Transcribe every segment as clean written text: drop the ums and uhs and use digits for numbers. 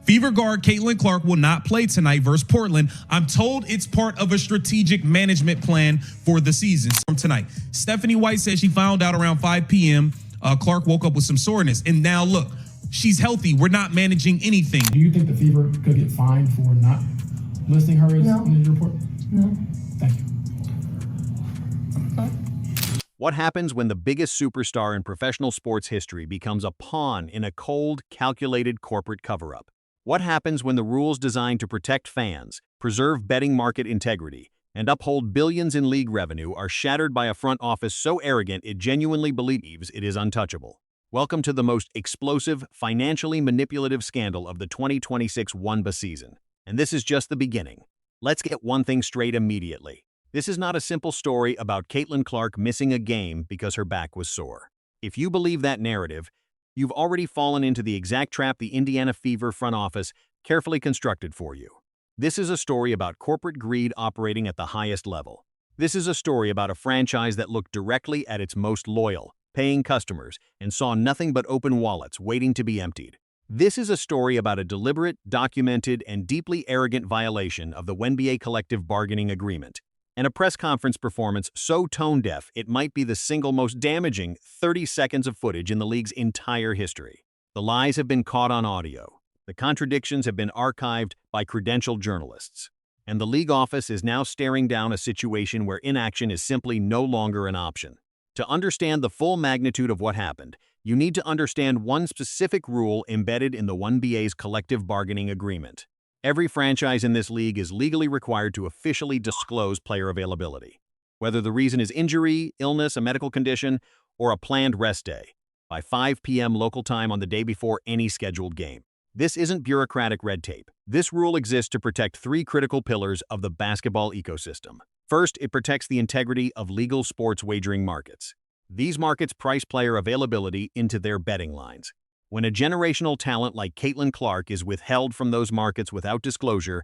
Fever guard Caitlin Clark will not play tonight versus Portland. I'm told it's part of a strategic management plan for the season from tonight. Stephanie White says she found out around 5 p.m. Clark woke up with some soreness. And now look, she's healthy. We're not managing anything. Do you think the Fever could get fined for not listing her as in the injury report? No. Thank you. What happens when the biggest superstar in professional sports history becomes a pawn in a cold, calculated corporate cover-up? What happens when the rules designed to protect fans, preserve betting market integrity, and uphold billions in league revenue are shattered by a front office so arrogant it genuinely believes it is untouchable? Welcome to the most explosive, financially manipulative scandal of the 2026 WNBA season. And this is just the beginning. Let's get one thing straight immediately. This is not a simple story about Caitlin Clark missing a game because her back was sore. If you believe that narrative, you've already fallen into the exact trap the Indiana Fever front office carefully constructed for you. This is a story about corporate greed operating at the highest level. This is a story about a franchise that looked directly at its most loyal, paying customers and saw nothing but open wallets waiting to be emptied. This is a story about a deliberate, documented, and deeply arrogant violation of the WNBA collective bargaining agreement, and a press conference performance so tone-deaf it might be the single most damaging 30 seconds of footage in the league's entire history. The lies have been caught on audio. The contradictions have been archived by credentialed journalists. And the league office is now staring down a situation where inaction is simply no longer an option. To understand the full magnitude of what happened, you need to understand one specific rule embedded in the WNBA's collective bargaining agreement. Every franchise in this league is legally required to officially disclose player availability, whether the reason is injury, illness, a medical condition, or a planned rest day, by 5 p.m. local time on the day before any scheduled game. This isn't bureaucratic red tape. This rule exists to protect three critical pillars of the basketball ecosystem. First, it protects the integrity of legal sports wagering markets. These markets price player availability into their betting lines. When a generational talent like Caitlin Clark is withheld from those markets without disclosure,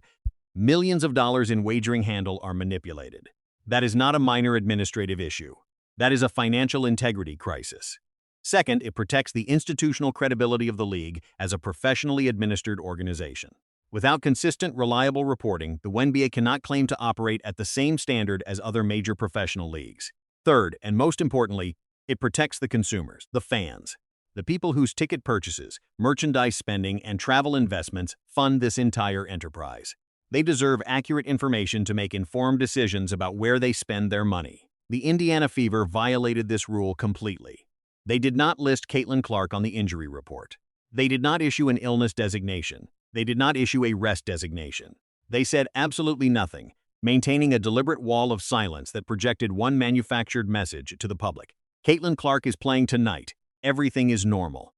millions of dollars in wagering handle are manipulated. That is not a minor administrative issue. That is a financial integrity crisis. Second, it protects the institutional credibility of the league as a professionally administered organization. Without consistent, reliable reporting, the WNBA cannot claim to operate at the same standard as other major professional leagues. Third, and most importantly, it protects the consumers, the fans. The people whose ticket purchases, merchandise spending, and travel investments fund this entire enterprise. They deserve accurate information to make informed decisions about where they spend their money. The Indiana Fever violated this rule completely. They did not list Caitlin Clark on the injury report. They did not issue an illness designation. They did not issue a rest designation. They said absolutely nothing, maintaining a deliberate wall of silence that projected one manufactured message to the public. Caitlin Clark is playing tonight. Everything is normal.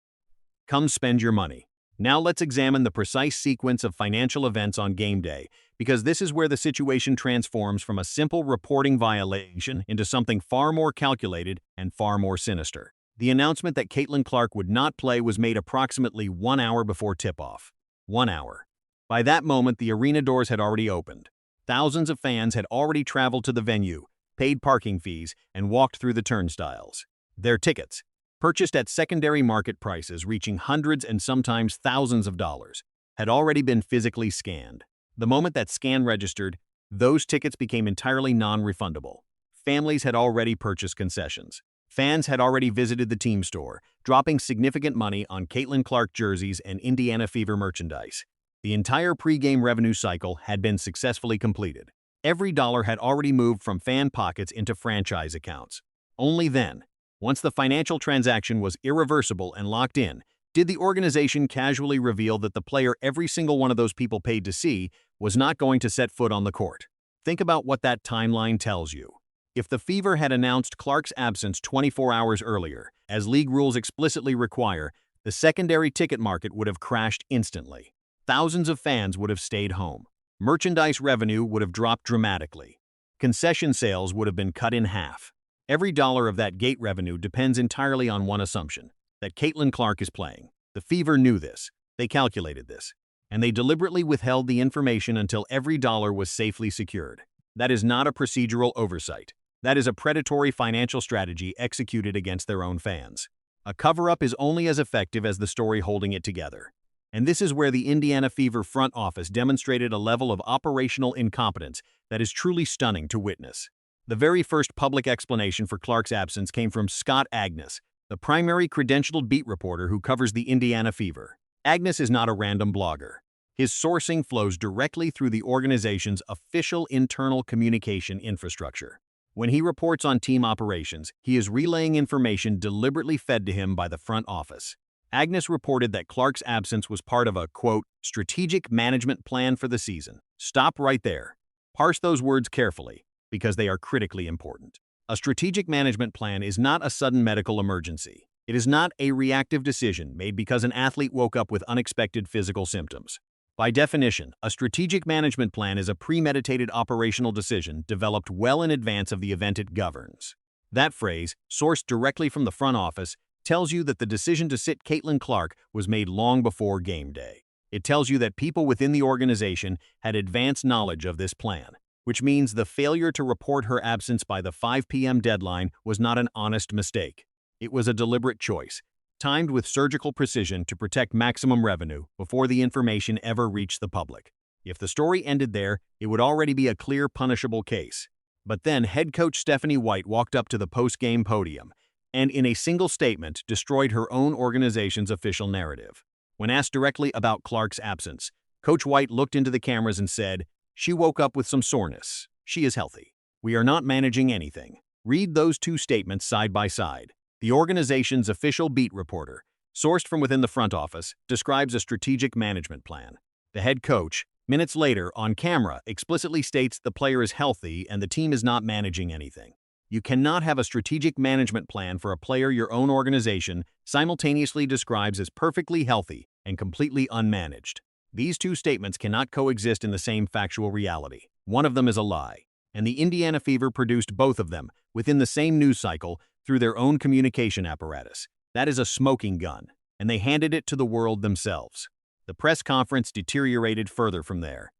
Come spend your money. Now let's examine the precise sequence of financial events on game day, because this is where the situation transforms from a simple reporting violation into something far more calculated and far more sinister. The announcement that Caitlin Clark would not play was made approximately 1 hour before tip-off. 1 hour. By that moment, the arena doors had already opened. Thousands of fans had already traveled to the venue, paid parking fees, and walked through the turnstiles. Their tickets, purchased at secondary market prices reaching hundreds and sometimes thousands of dollars, had already been physically scanned. The moment that scan registered, those tickets became entirely non-refundable. Families had already purchased concessions. Fans had already visited the team store, dropping significant money on Caitlin Clark jerseys and Indiana Fever merchandise. The entire pregame revenue cycle had been successfully completed. Every dollar had already moved from fan pockets into franchise accounts. Only then, once the financial transaction was irreversible and locked in, did the organization casually reveal that the player every single one of those people paid to see was not going to set foot on the court. Think about what that timeline tells you. If the Fever had announced Clark's absence 24 hours earlier, as league rules explicitly require, the secondary ticket market would have crashed instantly. Thousands of fans would have stayed home. Merchandise revenue would have dropped dramatically. Concession sales would have been cut in half. Every dollar of that gate revenue depends entirely on one assumption, that Caitlin Clark is playing. The Fever knew this. They calculated this. And they deliberately withheld the information until every dollar was safely secured. That is not a procedural oversight. That is a predatory financial strategy executed against their own fans. A cover-up is only as effective as the story holding it together. And this is where the Indiana Fever front office demonstrated a level of operational incompetence that is truly stunning to witness. The very first public explanation for Clark's absence came from Scott Agnes, the primary credentialed beat reporter who covers the Indiana Fever. Agnes is not a random blogger. His sourcing flows directly through the organization's official internal communication infrastructure. When he reports on team operations, he is relaying information deliberately fed to him by the front office. Agnes reported that Clark's absence was part of a, quote, strategic management plan for the season. Stop right there. Parse those words carefully, because they are critically important. A strategic management plan is not a sudden medical emergency. It is not a reactive decision made because an athlete woke up with unexpected physical symptoms. By definition, a strategic management plan is a premeditated operational decision developed well in advance of the event it governs. That phrase, sourced directly from the front office, tells you that the decision to sit Caitlin Clark was made long before game day. It tells you that people within the organization had advanced knowledge of this plan, which means the failure to report her absence by the 5 p.m. deadline was not an honest mistake. It was a deliberate choice, timed with surgical precision to protect maximum revenue before the information ever reached the public. If the story ended there, it would already be a clear, punishable case. But then head coach Stephanie White walked up to the post-game podium and, in a single statement, destroyed her own organization's official narrative. When asked directly about Clark's absence, Coach White looked into the cameras and said, "She woke up with some soreness. She is healthy. We are not managing anything." Read those two statements side by side. The organization's official beat reporter, sourced from within the front office, describes a strategic management plan. The head coach, minutes later, on camera, explicitly states the player is healthy and the team is not managing anything. You cannot have a strategic management plan for a player your own organization simultaneously describes as perfectly healthy and completely unmanaged. These two statements cannot coexist in the same factual reality. One of them is a lie, and the Indiana Fever produced both of them within the same news cycle through their own communication apparatus. That is a smoking gun, and they handed it to the world themselves. The press conference deteriorated further from there,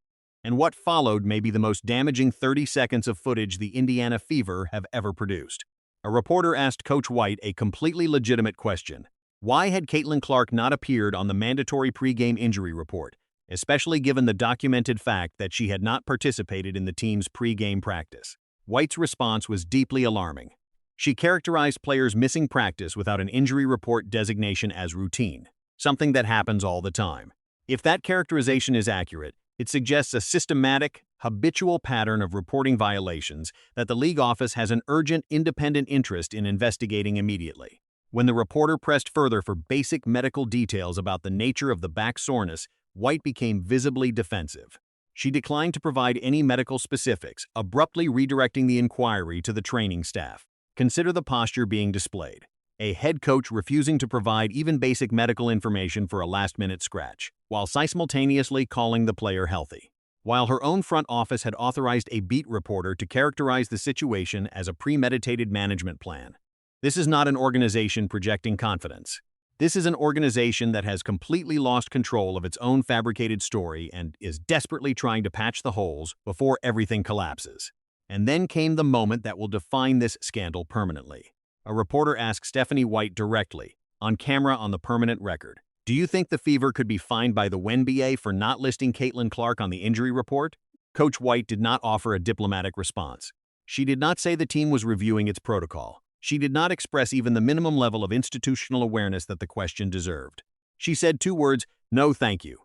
and what followed may be the most damaging 30 seconds of footage the Indiana Fever have ever produced. A reporter asked Coach White a completely legitimate question. Why had Caitlin Clark not appeared on the mandatory pregame injury report, especially given the documented fact that she had not participated in the team's pregame practice? White's response was deeply alarming. She characterized players missing practice without an injury report designation as routine, something that happens all the time. If that characterization is accurate, it suggests a systematic, habitual pattern of reporting violations that the league office has an urgent, independent interest in investigating immediately. When the reporter pressed further for basic medical details about the nature of the back soreness, White became visibly defensive. She declined to provide any medical specifics, abruptly redirecting the inquiry to the training staff. Consider the posture being displayed. A head coach refusing to provide even basic medical information for a last-minute scratch, while simultaneously calling the player healthy. While her own front office had authorized a beat reporter to characterize the situation as a premeditated management plan. This is not an organization projecting confidence. This is an organization that has completely lost control of its own fabricated story and is desperately trying to patch the holes before everything collapses. And then came the moment that will define this scandal permanently. A reporter asked Stephanie White directly, on camera on the permanent record, "Do you think the Fever could be fined by the WNBA for not listing Caitlin Clark on the injury report?" Coach White did not offer a diplomatic response. She did not say the team was reviewing its protocol. She did not express even the minimum level of institutional awareness that the question deserved. She said two words, "No thank you."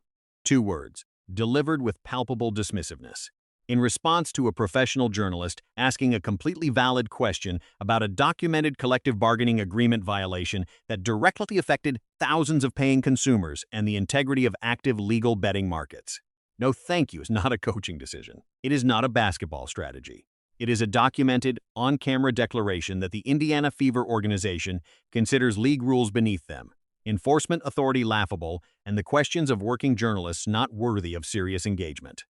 Two words, delivered with palpable dismissiveness. In response to a professional journalist asking a completely valid question about a documented collective bargaining agreement violation that directly affected thousands of paying consumers and the integrity of active legal betting markets. No thank you is not a coaching decision. It is not a basketball strategy. It is a documented, on-camera declaration that the Indiana Fever organization considers league rules beneath them, enforcement authority laughable, and the questions of working journalists not worthy of serious engagement.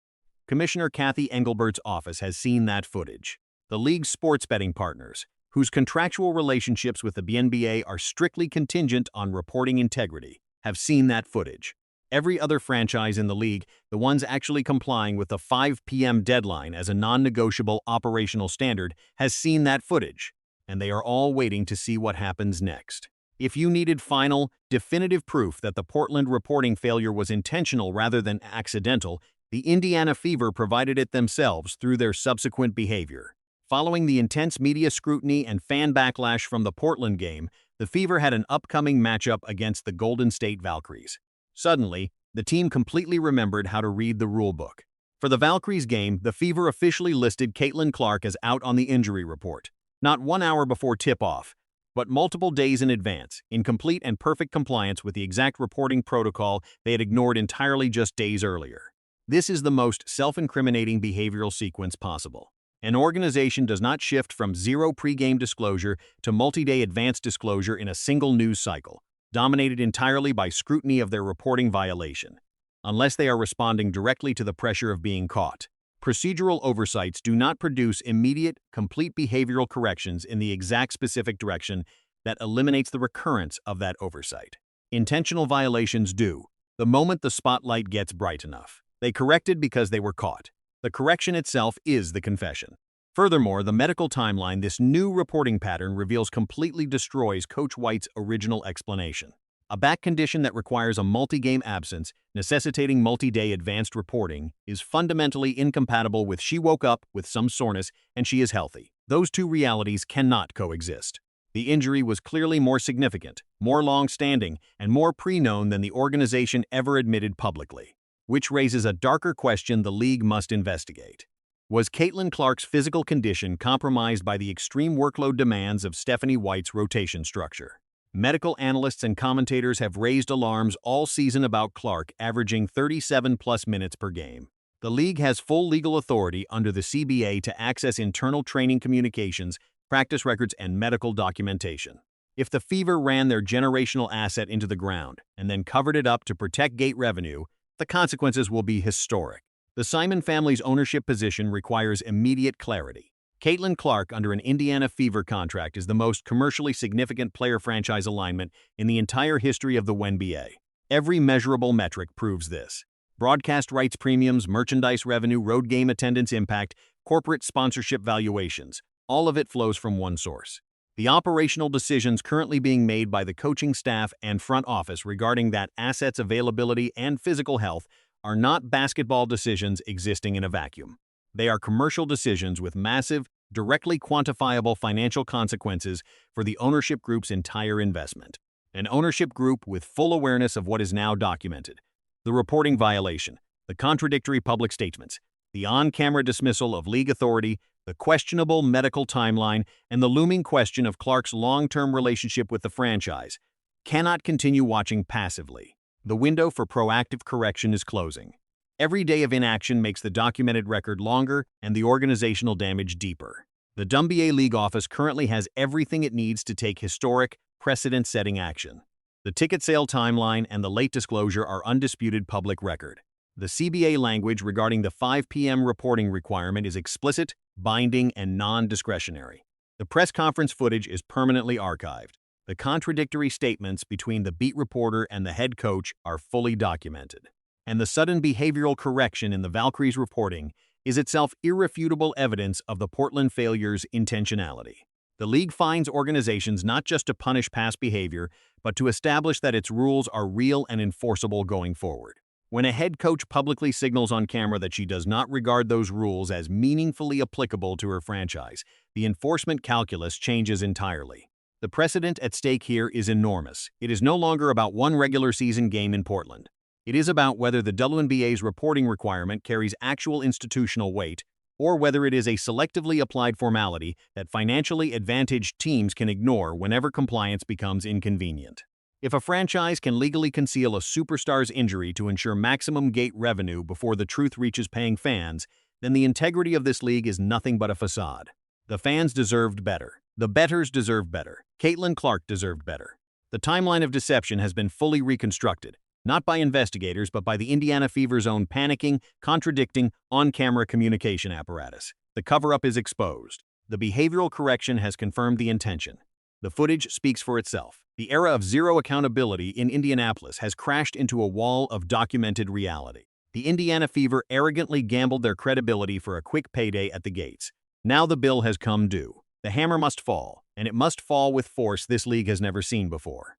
Commissioner Kathy Engelbert's office has seen that footage. The league's sports betting partners, whose contractual relationships with the WNBA are strictly contingent on reporting integrity, have seen that footage. Every other franchise in the league, the ones actually complying with the 5 p.m. deadline as a non-negotiable operational standard, has seen that footage, and they are all waiting to see what happens next. If you needed final, definitive proof that the Portland reporting failure was intentional rather than accidental, the Indiana Fever provided it themselves through their subsequent behavior. Following the intense media scrutiny and fan backlash from the Portland game, the Fever had an upcoming matchup against the Golden State Valkyries. Suddenly, the team completely remembered how to read the rulebook. For the Valkyries game, the Fever officially listed Caitlin Clark as out on the injury report, not 1 hour before tip-off, but multiple days in advance, in complete and perfect compliance with the exact reporting protocol they had ignored entirely just days earlier. This is the most self-incriminating behavioral sequence possible. An organization does not shift from zero pre-game disclosure to multi-day advanced disclosure in a single news cycle, dominated entirely by scrutiny of their reporting violation, unless they are responding directly to the pressure of being caught. Procedural oversights do not produce immediate, complete behavioral corrections in the exact specific direction that eliminates the recurrence of that oversight. Intentional violations do, the moment the spotlight gets bright enough. They corrected because they were caught. The correction itself is the confession. Furthermore, the medical timeline, this new reporting pattern reveals, completely destroys Coach White's original explanation. A back condition that requires a multi-game absence, necessitating multi-day advanced reporting, is fundamentally incompatible with she woke up with some soreness and she is healthy. Those two realities cannot coexist. The injury was clearly more significant, more long-standing, and more pre-known than the organization ever admitted publicly, which raises a darker question the league must investigate. Was Caitlin Clark's physical condition compromised by the extreme workload demands of Stephanie White's rotation structure? Medical analysts and commentators have raised alarms all season about Clark averaging 37+ minutes per game. The league has full legal authority under the CBA to access internal training communications, practice records, and medical documentation. If the Fever ran their generational asset into the ground and then covered it up to protect gate revenue, the consequences will be historic. The Simon family's ownership position requires immediate clarity. Caitlin Clark under an Indiana Fever contract is the most commercially significant player-franchise alignment in the entire history of the WNBA. Every measurable metric proves this. Broadcast rights premiums, merchandise revenue, road game attendance impact, corporate sponsorship valuations, all of it flows from one source. The operational decisions currently being made by the coaching staff and front office regarding that asset's availability and physical health are not basketball decisions existing in a vacuum. They are commercial decisions with massive, directly quantifiable financial consequences for the ownership group's entire investment. An ownership group with full awareness of what is now documented: the reporting violation, the contradictory public statements, the on-camera dismissal of league authority, the questionable medical timeline, and the looming question of Clark's long-term relationship with the franchise, cannot continue watching passively. The window for proactive correction is closing. Every day of inaction makes the documented record longer and the organizational damage deeper. The WNBA League office currently has everything it needs to take historic, precedent-setting action. The ticket sale timeline and the late disclosure are undisputed public record. The CBA language regarding the 5 p.m. reporting requirement is explicit, binding, and non-discretionary. The press conference footage is permanently archived. The contradictory statements between the beat reporter and the head coach are fully documented. And the sudden behavioral correction in the Valkyries' reporting is itself irrefutable evidence of the Portland failure's intentionality. The league finds organizations not just to punish past behavior, but to establish that its rules are real and enforceable going forward. When a head coach publicly signals on camera that she does not regard those rules as meaningfully applicable to her franchise, the enforcement calculus changes entirely. The precedent at stake here is enormous. It is no longer about one regular season game in Portland. It is about whether the WNBA's reporting requirement carries actual institutional weight, or whether it is a selectively applied formality that financially advantaged teams can ignore whenever compliance becomes inconvenient. If a franchise can legally conceal a superstar's injury to ensure maximum gate revenue before the truth reaches paying fans, then the integrity of this league is nothing but a facade. The fans deserved better. The bettors deserved better. Caitlin Clark deserved better. The timeline of deception has been fully reconstructed, not by investigators, but by the Indiana Fever's own panicking, contradicting, on-camera communication apparatus. The cover-up is exposed. The behavioral correction has confirmed the intention. The footage speaks for itself. The era of zero accountability in Indianapolis has crashed into a wall of documented reality. The Indiana Fever arrogantly gambled their credibility for a quick payday at the gates. Now the bill has come due. The hammer must fall, and it must fall with force this league has never seen before.